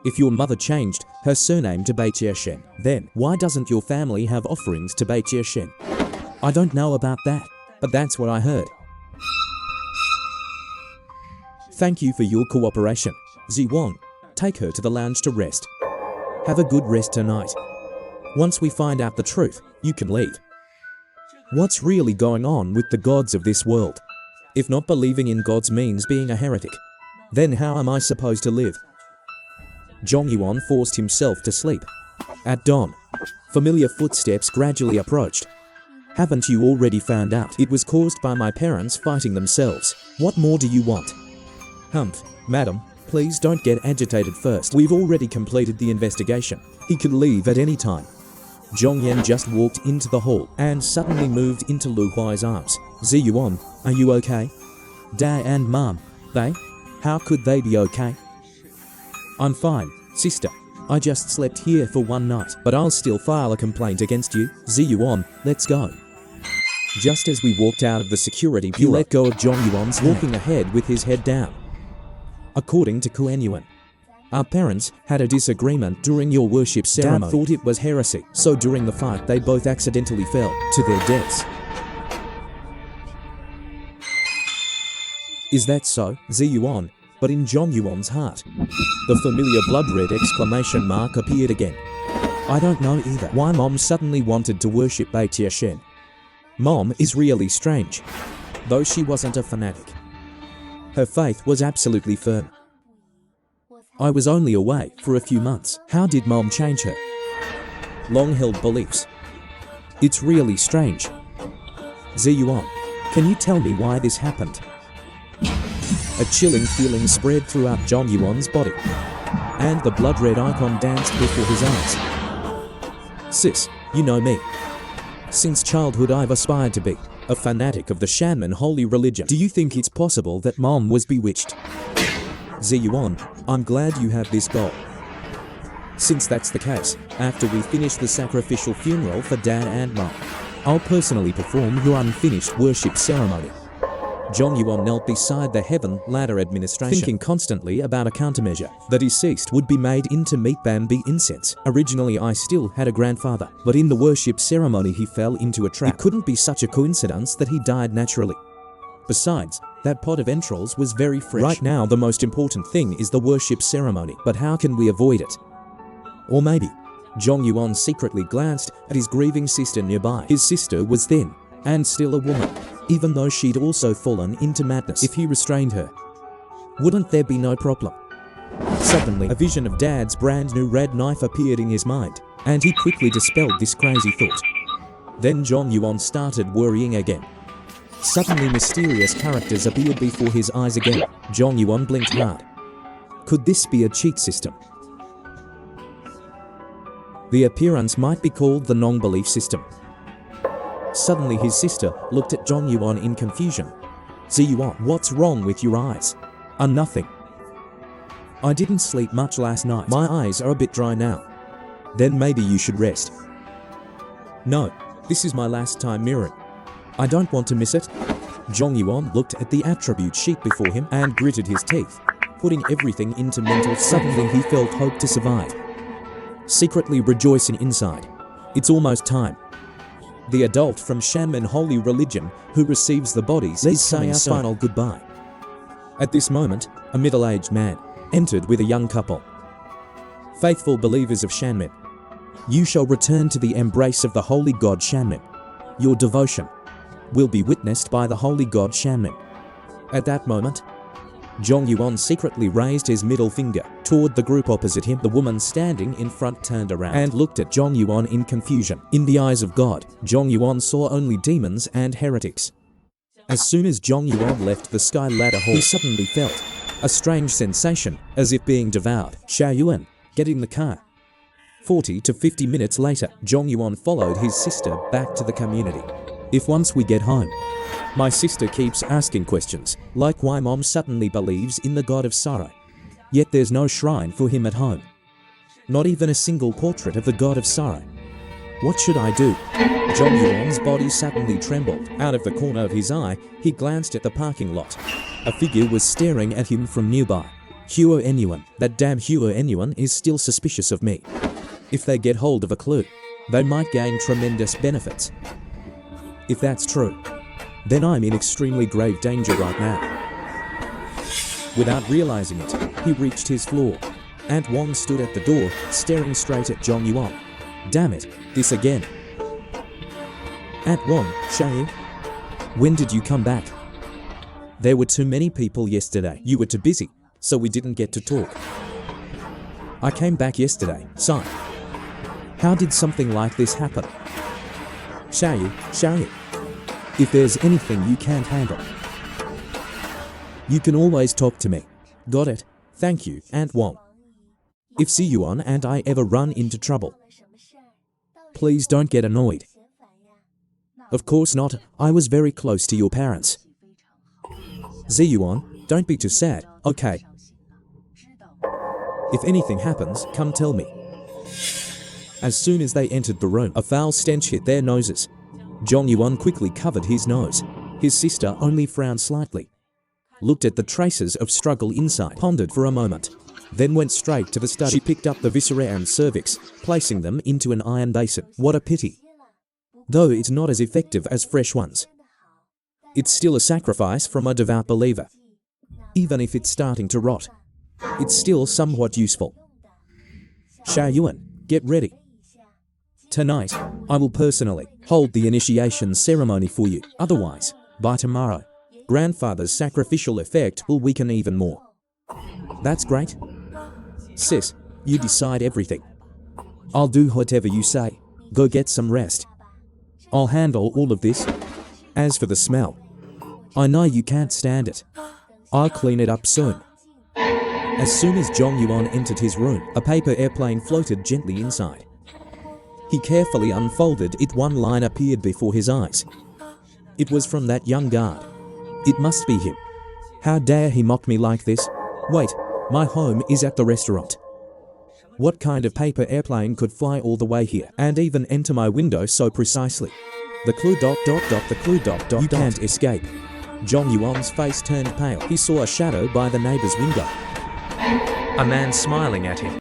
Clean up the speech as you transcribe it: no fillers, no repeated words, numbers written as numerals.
If your mother changed her surname to Betrayal, then why doesn't your family have offerings to Betrayal? I don't know about that, but that's what I heard. Thank you for your cooperation. Ziwon, take her to the lounge to rest. Have a good rest tonight. Once we find out the truth, you can leave. What's really going on with the gods of this world? If not believing in gods means being a heretic, then how am I supposed to live? Jongyuan forced himself to sleep. At dawn, familiar footsteps gradually approached. Haven't you already found out? It was caused by my parents fighting themselves. What more do you want? Humph, madam, please don't get agitated first. We've already completed the investigation. He could leave at any time. Zhongyan just walked into the hall and suddenly moved into Lu Huai's arms. Ziyuan, are you okay? Dad and Mom, how could they be okay? I'm fine, sister. I just slept here for one night, but I'll still file a complaint against you. Ziyuan, let's go. Just as we walked out of the security bureau, he let go of Zhongyuan's walking ahead with his head down. According to Kuan-Yuan, our parents had a disagreement during your worship ceremony. Dad thought it was heresy, so during the fight they both accidentally fell to their deaths. Is that so, Ziyuan? But in Zhongyuan's heart, the familiar blood-red exclamation mark appeared again. I don't know either why Mom suddenly wanted to worship Betrayal. Mom is really strange, though she wasn't a fanatic. Her faith was absolutely firm. I was only away for a few months. How did Mom change her long-held beliefs? It's really strange. Ziyuan, can you tell me why this happened? A chilling feeling spread throughout Zhongyuan's body, and the blood-red icon danced before his eyes. Sis, you know me. Since childhood I've aspired to be a fanatic of the Shanman holy religion. Do you think it's possible that Mom was bewitched? Ziyuan, I'm glad you have this goal. Since that's the case, after we finish the sacrificial funeral for Dad and Mom, I'll personally perform your unfinished worship ceremony. Zhongyuan knelt beside the Heaven Ladder administration, thinking constantly about a countermeasure. The deceased would be made into meat bambi incense. Originally I still had a grandfather, but in the worship ceremony he fell into a trap. It couldn't be such a coincidence that he died naturally. Besides, that pot of entrails was very fresh. Right now the most important thing is the worship ceremony, but how can we avoid it? Or maybe, Zhongyuan secretly glanced at his grieving sister nearby. His sister was thin, and still a woman, even though she'd also fallen into madness. If he restrained her, wouldn't there be no problem? Suddenly, a vision of Dad's brand new red knife appeared in his mind, and he quickly dispelled this crazy thought. Then Zhongyuan started worrying again. Suddenly mysterious characters appeared before his eyes again. Zhongyuan blinked hard. Could this be a cheat system? The appearance might be called the non-belief system. Suddenly his sister looked at Zhongyuan in confusion. Ziyuan, what's wrong with your eyes? Nothing. I didn't sleep much last night. My eyes are a bit dry now. Then maybe you should rest. No, this is my last time mirroring. I don't want to miss it. Zhongyuan looked at the attribute sheet before him and gritted his teeth, putting everything into mental. Suddenly he felt hope to survive, secretly rejoicing inside. It's almost time. The adult from Shanman holy religion who receives the bodies is saying our final goodbye. At this moment, a middle-aged man entered with a young couple. Faithful believers of Shanman, you shall return to the embrace of the holy god Shanman. Your devotion will be witnessed by the holy god Shanman. At that moment, Zhongyuan secretly raised his middle finger toward the group opposite him. The woman standing in front turned around and looked at Zhongyuan in confusion. In the eyes of God, Zhongyuan saw only demons and heretics. As soon as Zhongyuan left the sky ladder hall, he suddenly felt a strange sensation, as if being devoured. Xiaoyuan, get in the car. 40 to 50 minutes later, Zhongyuan followed his sister back to the community. If once we get home, my sister keeps asking questions, like why Mom suddenly believes in the god of sorrow, yet there's no shrine for him at home. Not even a single portrait of the god of sorrow. What should I do? Zhongyuan's body suddenly trembled. Out of the corner of his eye, he glanced at the parking lot. A figure was staring at him from nearby. Huo anyone, that damn Huo anyone is still suspicious of me. If they get hold of a clue, they might gain tremendous benefits. If that's true, then I'm in extremely grave danger right now. Without realizing it, he reached his floor. Ant Wong stood at the door, staring straight at Zhong Yuan. Damn it, this again. Ant Wong, Shay, when did you come back? There were too many people yesterday. You were too busy, so we didn't get to talk. I came back yesterday, son. How did something like this happen? Shay, if there's anything you can't handle, you can always talk to me. Got it? Thank you, Ant Wong. If Ziyuan and I ever run into trouble, please don't get annoyed. Of course not, I was very close to your parents. Ziyuan, don't be too sad, okay? If anything happens, come tell me. As soon as they entered the room, a foul stench hit their noses. Zhong Yuan quickly covered his nose. His sister only frowned slightly, looked at the traces of struggle inside, pondered for a moment, then went straight to the study. She picked up the viscera and cervix, placing them into an iron basin. What a pity. Though it's not as effective as fresh ones, it's still a sacrifice from a devout believer. Even if it's starting to rot, it's still somewhat useful. Sha Yuan, get ready. Tonight, I will personally hold the initiation ceremony for you. Otherwise, by tomorrow, grandfather's sacrificial effect will weaken even more. That's great. Sis, you decide everything. I'll do whatever you say. Go get some rest. I'll handle all of this. As for the smell, I know you can't stand it. I'll clean it up soon. As soon as Zhong Yuan entered his room, a paper airplane floated gently inside. He carefully unfolded it. One line appeared before his eyes. It was from that young guard. It must be him. How dare he mock me like this? Wait, my home is at the restaurant. What kind of paper airplane could fly all the way here and even enter my window so precisely? The clue ... the clue ... You can't escape. Zhong Yuan's face turned pale. He saw a shadow by the neighbor's window. A man smiling at him.